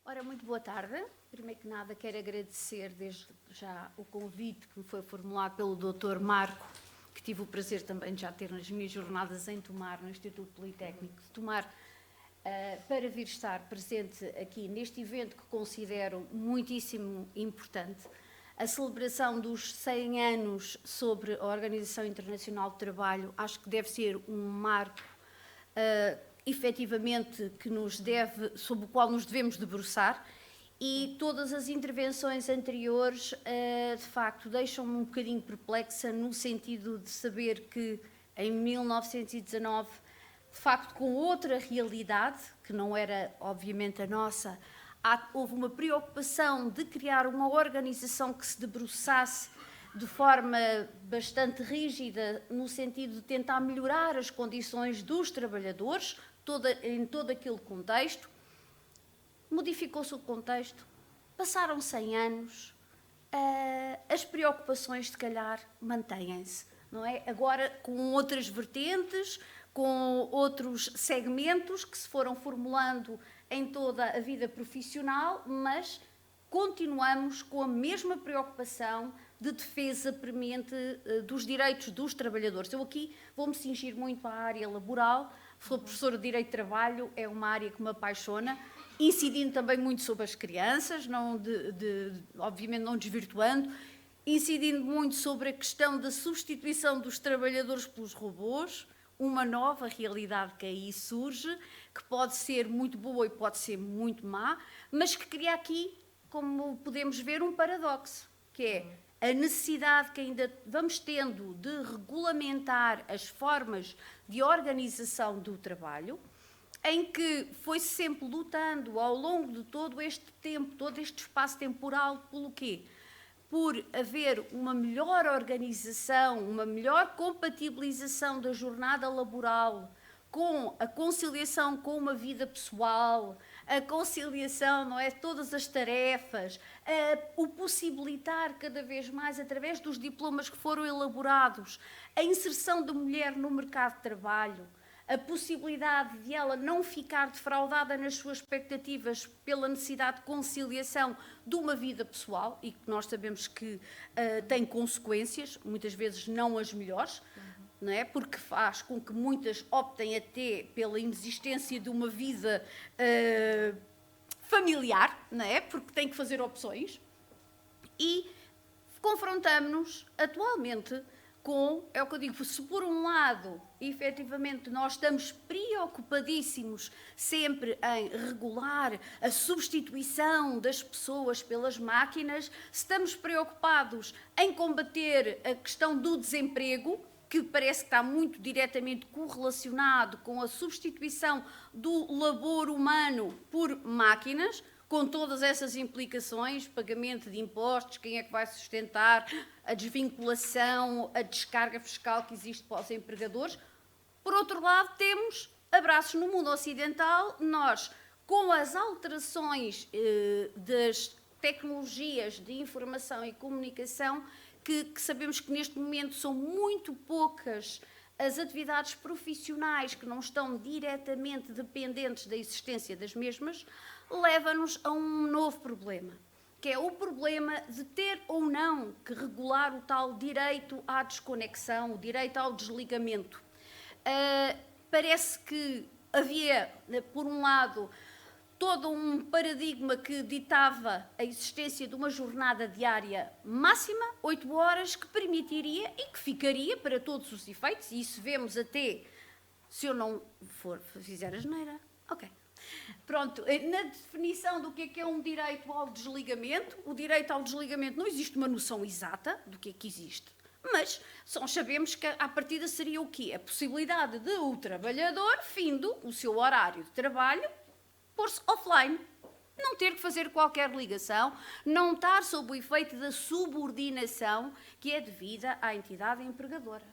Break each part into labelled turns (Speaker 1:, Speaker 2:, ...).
Speaker 1: Ora, muito boa tarde. Primeiro que nada, quero agradecer desde já o convite que me foi formulado pelo Dr. Marco, que tive o prazer também de já ter nas minhas jornadas em Tomar, no Instituto Politécnico de Tomar, para vir estar presente aqui neste evento que considero muitíssimo importante, a celebração dos 100 anos sobre a Organização Internacional do Trabalho. Acho que deve ser um marco efetivamente sobre o qual nos devemos debruçar, e todas as intervenções anteriores de facto deixam-me um bocadinho perplexa, no sentido de saber que em 1919, de facto com outra realidade, que não era obviamente a nossa, houve uma preocupação de criar uma organização que se debruçasse de forma bastante rígida, no sentido de tentar melhorar as condições dos trabalhadores, em todo aquele contexto. Modificou-se o contexto, passaram 100 anos, as preocupações, se calhar, mantêm-se, não é? Agora com outras vertentes, com outros segmentos que se foram formulando em toda a vida profissional, mas continuamos com a mesma preocupação de defesa premente dos direitos dos trabalhadores. Eu aqui vou-me cingir muito à área laboral. Sou professora de Direito de Trabalho, é uma área que me apaixona, incidindo também muito sobre as crianças, obviamente não desvirtuando, incidindo muito sobre a questão da substituição dos trabalhadores pelos robôs, uma nova realidade que aí surge, que pode ser muito boa e pode ser muito má, mas que cria aqui, como podemos ver, um paradoxo, que é a necessidade que ainda vamos tendo de regulamentar as formas de organização do trabalho, em que foi-se sempre lutando ao longo de todo este tempo, todo este espaço temporal, pelo quê? Por haver uma melhor organização, uma melhor compatibilização da jornada laboral com a conciliação com uma vida pessoal, a conciliação, não é, todas as tarefas, o possibilitar cada vez mais, através dos diplomas que foram elaborados, a inserção da mulher no mercado de trabalho, a possibilidade de ela não ficar defraudada nas suas expectativas pela necessidade de conciliação de uma vida pessoal, e que nós sabemos que tem consequências, muitas vezes não as melhores, não é? Porque faz com que muitas optem até pela inexistência de uma vida familiar, não é? Porque têm que fazer opções. E confrontamos-nos atualmente com, é o que eu digo, se por um lado, efetivamente, nós estamos preocupadíssimos sempre em regular a substituição das pessoas pelas máquinas, se estamos preocupados em combater a questão do desemprego, que parece que está muito diretamente correlacionado com a substituição do labor humano por máquinas, com todas essas implicações, pagamento de impostos, quem é que vai sustentar, a desvinculação, a descarga fiscal que existe para os empregadores. Por outro lado, temos abraços no mundo ocidental. Nós, com as alterações das tecnologias de informação e comunicação, que sabemos que neste momento são muito poucas as atividades profissionais que não estão diretamente dependentes da existência das mesmas, leva-nos a um novo problema, que é o problema de ter ou não que regular o tal direito à desconexão, o direito ao desligamento. Parece que havia, por um lado, todo um paradigma que ditava a existência de uma jornada diária máxima, 8 horas, que permitiria e que ficaria para todos os efeitos, e isso vemos até, se eu não fizer asneira, ok. Pronto, na definição do que é um direito ao desligamento, o direito ao desligamento não existe uma noção exata do que existe, mas sabemos que à partida seria o quê? A possibilidade de o trabalhador, findo o seu horário de trabalho, pôr-se offline, não ter que fazer qualquer ligação, não estar sob o efeito da subordinação que é devida à entidade empregadora.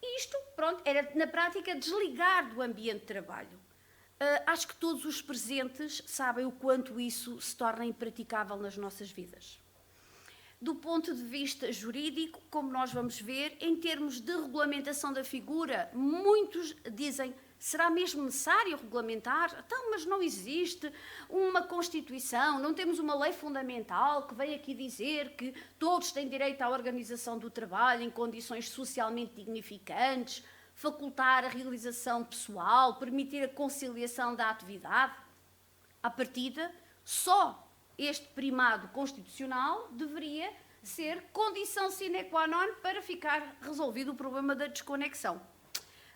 Speaker 1: E isto, pronto, era na prática desligar do ambiente de trabalho. Acho que todos os presentes sabem o quanto isso se torna impraticável nas nossas vidas. Do ponto de vista jurídico, como nós vamos ver, em termos de regulamentação da figura, muitos dizem Será mesmo necessário regulamentar? Então, mas não existe uma Constituição, não temos uma lei fundamental que vem aqui dizer que todos têm direito à organização do trabalho em condições socialmente dignificantes, facultar a realização pessoal, permitir a conciliação da atividade? À partida, só este primado constitucional deveria ser condição sine qua non para ficar resolvido o problema da desconexão.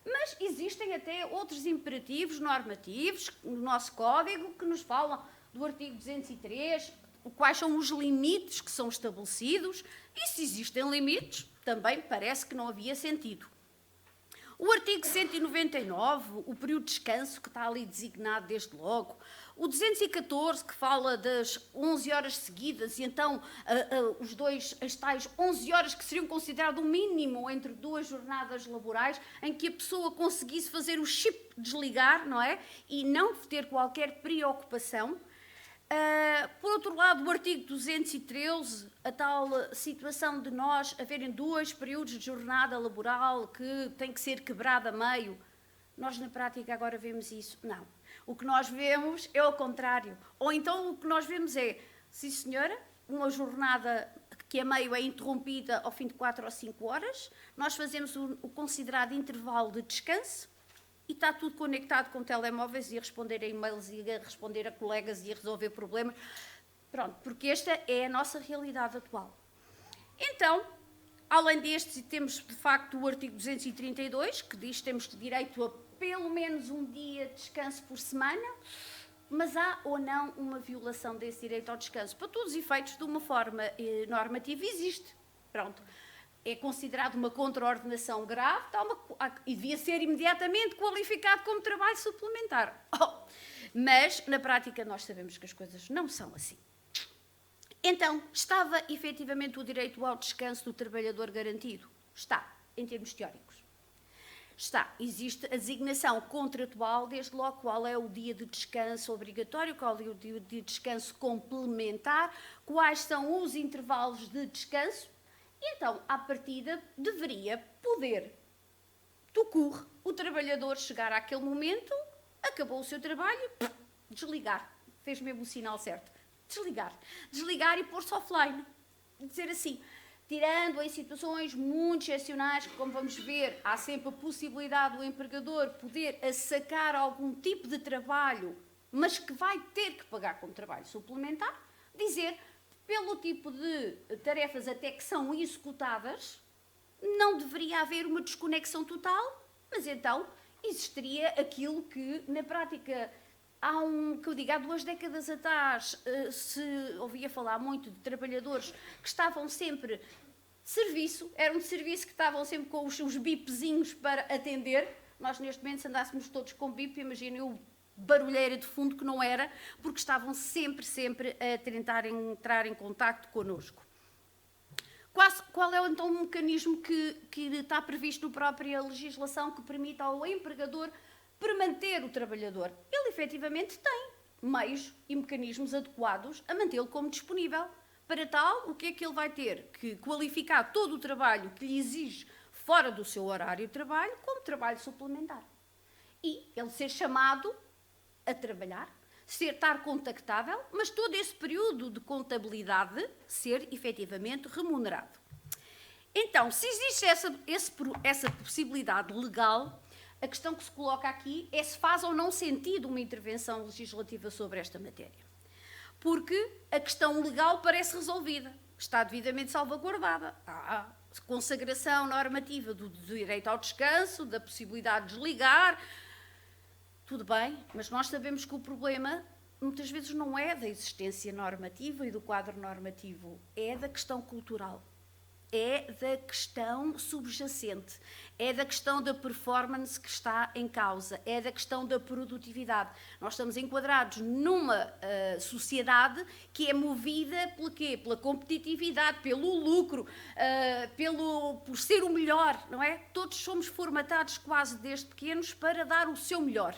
Speaker 1: Mas existem até outros imperativos normativos no nosso Código que nos falam do artigo 203, quais são os limites que são estabelecidos, e se existem limites, também parece que não havia sentido. O artigo 199, o período de descanso, que está ali designado desde logo. O 214, que fala das 11 horas seguidas, e então as tais 11 horas que seriam considerado o mínimo entre duas jornadas laborais, em que a pessoa conseguisse fazer o chip desligar, não é? E não ter qualquer preocupação. Por outro lado, o artigo 213, a tal situação de nós haverem 2 períodos de jornada laboral que tem que ser quebrado a meio. Nós, na prática, agora vemos isso? Não. O que nós vemos é o contrário. Ou então o que nós vemos é, sim senhora, uma jornada que a meio é interrompida ao fim de 4 ou 5 horas, nós fazemos o considerado intervalo de descanso, e está tudo conectado com telemóveis e a responder a e-mails e a responder a colegas e a resolver problemas. Pronto, porque esta é a nossa realidade atual. Então, além destes, temos de facto o artigo 232, que diz que temos direito a pelo menos um dia de descanso por semana, mas há ou não uma violação desse direito ao descanso? Para todos os efeitos, de uma forma normativa, existe. Pronto. É considerado uma contraordenação grave e devia ser imediatamente qualificado como trabalho suplementar. Mas, na prática, nós sabemos que as coisas não são assim. Então, estava efetivamente o direito ao descanso do trabalhador garantido? Está, em termos teóricos. Está. Existe a designação contratual, desde logo qual é o dia de descanso obrigatório, qual é o dia de descanso complementar, quais são os intervalos de descanso. Então, à partida, deveria poder, o trabalhador chegar àquele momento, acabou o seu trabalho, desligar. Fez mesmo o sinal certo. Desligar. Desligar e pôr-se offline. Dizer assim, tirando em situações muito excepcionais, que como vamos ver, há sempre a possibilidade do empregador poder assacar algum tipo de trabalho, mas que vai ter que pagar como trabalho suplementar, dizer, pelo tipo de tarefas até que são executadas, não deveria haver uma desconexão total, mas então existiria aquilo que, na prática, há 2 décadas atrás, se ouvia falar muito de trabalhadores que estavam sempre de serviço, eram de serviço que estavam sempre com os bipzinhos para atender. Nós, neste momento, se andássemos todos com bip, imaginem o barulheira de fundo que não era, porque estavam sempre a tentar entrar em contacto connosco. Qual é então o mecanismo que está previsto na própria legislação que permite ao empregador permanter o trabalhador? Ele efetivamente tem meios e mecanismos adequados a mantê-lo como disponível. Para tal, o que é que ele vai ter? Que qualificar todo o trabalho que lhe exige fora do seu horário de trabalho como trabalho suplementar. E ele ser chamado a trabalhar, estar contactável, mas todo esse período de contabilidade ser efetivamente remunerado. Então, se existe essa possibilidade legal, a questão que se coloca aqui é se faz ou não sentido uma intervenção legislativa sobre esta matéria. Porque a questão legal parece resolvida, está devidamente salvaguardada. Há consagração normativa do direito ao descanso, da possibilidade de desligar. Tudo bem, mas nós sabemos que o problema muitas vezes não é da existência normativa e do quadro normativo, é da questão cultural, é da questão subjacente, é da questão da performance que está em causa, é da questão da produtividade. Nós estamos enquadrados numa sociedade que é movida pelo quê? Pela competitividade, pelo lucro, por ser o melhor, não é? Todos somos formatados quase desde pequenos para dar o seu melhor.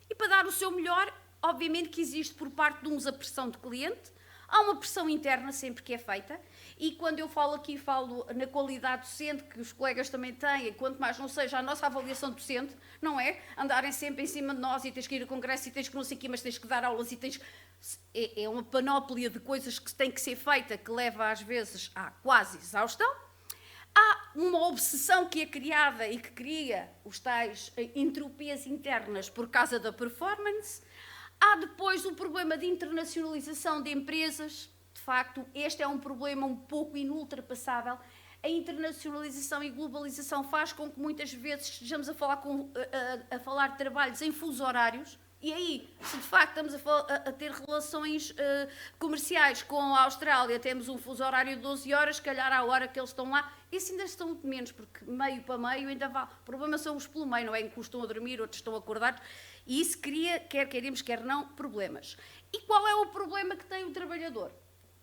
Speaker 1: E para dar o seu melhor, obviamente que existe por parte de uns a pressão de cliente, há uma pressão interna sempre que é feita, e quando eu falo aqui, falo na qualidade docente, que os colegas também têm, quanto mais não seja a nossa avaliação docente, não é? Andarem sempre em cima de nós e tens que ir a congresso e tens que não sei o quê, mas tens que dar aulas e tens... É uma panóplia de coisas que tem que ser feita, que leva às vezes à quase exaustão. Há uma obsessão que é criada e que cria os tais entropias internas por causa da performance. Há depois o problema de internacionalização de empresas. De facto, este é um problema um pouco inultrapassável. A internacionalização e globalização faz com que muitas vezes estejamos a falar de trabalhos em fusos horários. E aí, se de facto estamos a ter relações comerciais com a Austrália, temos um fuso horário de 12 horas, se calhar à hora que eles estão lá, isso ainda estão muito menos, porque meio para meio ainda vale. O problema são os pelo meio, não é? Em que uns estão a dormir, outros estão acordados, e isso cria, quer queremos, quer não, problemas. E qual é o problema que tem o trabalhador?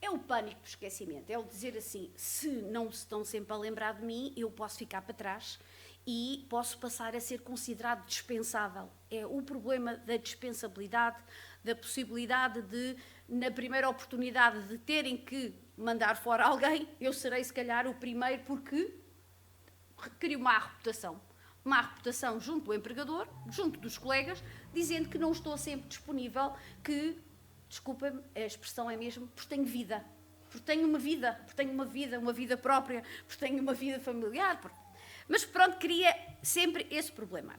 Speaker 1: É o pânico do esquecimento, é o dizer assim, se não se estão sempre a lembrar de mim, eu posso ficar para trás e posso passar a ser considerado dispensável. É o problema da dispensabilidade, da possibilidade de, na primeira oportunidade de terem que mandar fora alguém, eu serei se calhar o primeiro, porque crio má reputação junto do empregador, junto dos colegas, dizendo que não estou sempre disponível, que, desculpa-me, a expressão é mesmo, porque tenho vida, porque tenho uma vida própria, porque tenho uma vida familiar, mas pronto, cria sempre esse problema.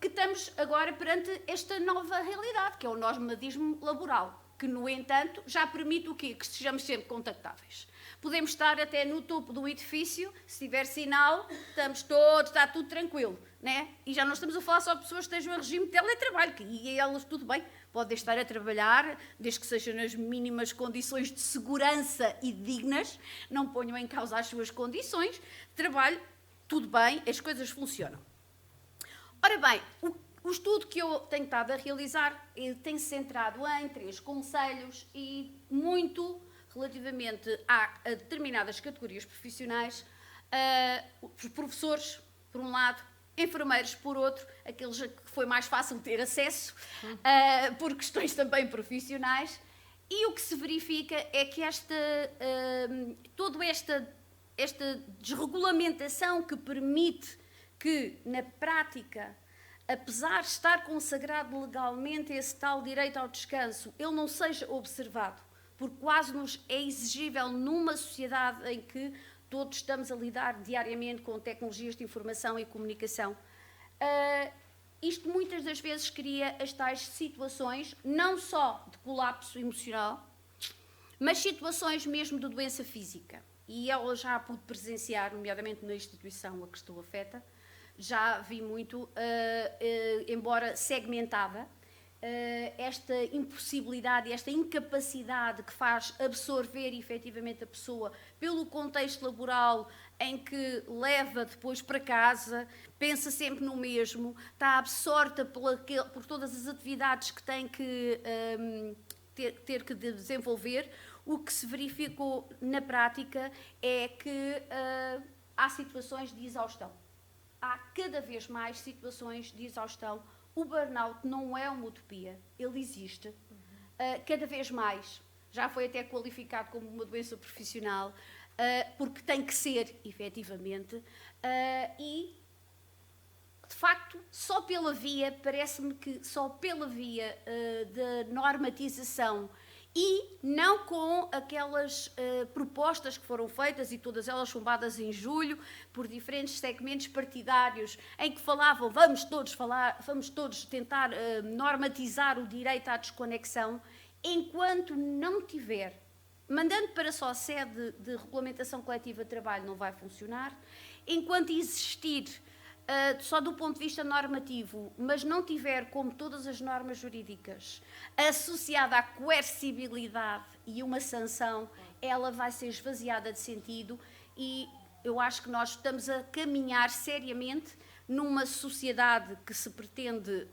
Speaker 1: Que estamos agora perante esta nova realidade, que é o nomadismo laboral, que, no entanto, já permite o quê? Que estejamos sempre contactáveis. Podemos estar até no topo do edifício, se tiver sinal, estamos todos, está tudo tranquilo, né? E já não estamos a falar só de pessoas que estejam em regime de teletrabalho, e elas tudo bem, podem estar a trabalhar, desde que sejam nas mínimas condições de segurança e dignas, não ponham em causa as suas condições de trabalho, tudo bem, as coisas funcionam. Ora bem, o estudo que eu tenho estado a realizar tem-se centrado em 3 conselhos e muito relativamente a determinadas categorias profissionais, os professores, por um lado, enfermeiros, por outro, aqueles a que foi mais fácil ter acesso, por questões também profissionais, e o que se verifica é que toda esta desregulamentação que permite que, na prática, apesar de estar consagrado legalmente esse tal direito ao descanso, ele não seja observado, porque quase nos é exigível numa sociedade em que todos estamos a lidar diariamente com tecnologias de informação e comunicação. Isto muitas das vezes cria as tais situações, não só de colapso emocional, mas situações mesmo de doença física. E ela já pude presenciar, nomeadamente na instituição a que estou afeta, já vi muito, embora segmentada, esta impossibilidade, esta incapacidade que faz absorver efetivamente a pessoa pelo contexto laboral em que leva depois para casa, pensa sempre no mesmo, está absorta por todas as atividades que tem que ter que desenvolver. O que se verificou na prática é que há situações de exaustão. Há cada vez mais situações de exaustão. O burnout não é uma utopia, ele existe. Cada vez mais, já foi até qualificado como uma doença profissional, porque tem que ser, efetivamente, e, de facto, só pela via, parece-me que só pela via da normatização e não com aquelas propostas que foram feitas, e todas elas chumbadas em julho, por diferentes segmentos partidários, em que falavam, vamos todos tentar normatizar o direito à desconexão, enquanto não tiver, mandando para só a sede de regulamentação coletiva de trabalho não vai funcionar, enquanto existir só do ponto de vista normativo, mas não tiver, como todas as normas jurídicas, associada à coercibilidade e uma sanção, ela vai ser esvaziada de sentido, e eu acho que nós estamos a caminhar seriamente numa sociedade que se pretende,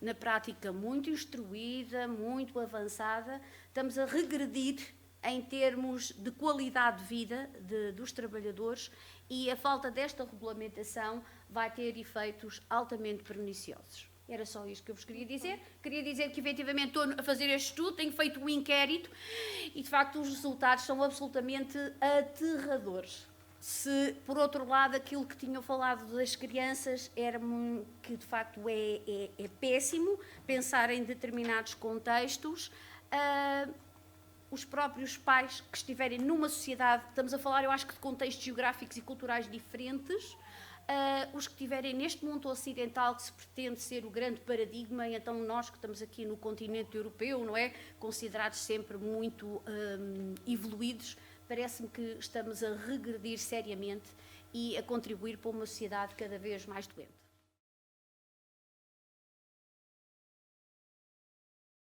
Speaker 1: na prática, muito instruída, muito avançada. Estamos a regredir em termos de qualidade de vida dos trabalhadores, e a falta desta regulamentação vai ter efeitos altamente perniciosos. Era só isto que eu vos queria dizer. Queria dizer que, efetivamente, estou a fazer este estudo, tenho feito um inquérito e, de facto, os resultados são absolutamente aterradores. Se, por outro lado, aquilo que tinham falado das crianças era que, de facto, é péssimo pensar em determinados contextos. Os próprios pais que estiverem numa sociedade, estamos a falar, eu acho que de contextos geográficos e culturais diferentes, os que estiverem neste mundo ocidental que se pretende ser o grande paradigma, e então nós que estamos aqui no continente europeu, não é? Considerados sempre muito evoluídos, parece-me que estamos a regredir seriamente e a contribuir para uma sociedade cada vez mais doente.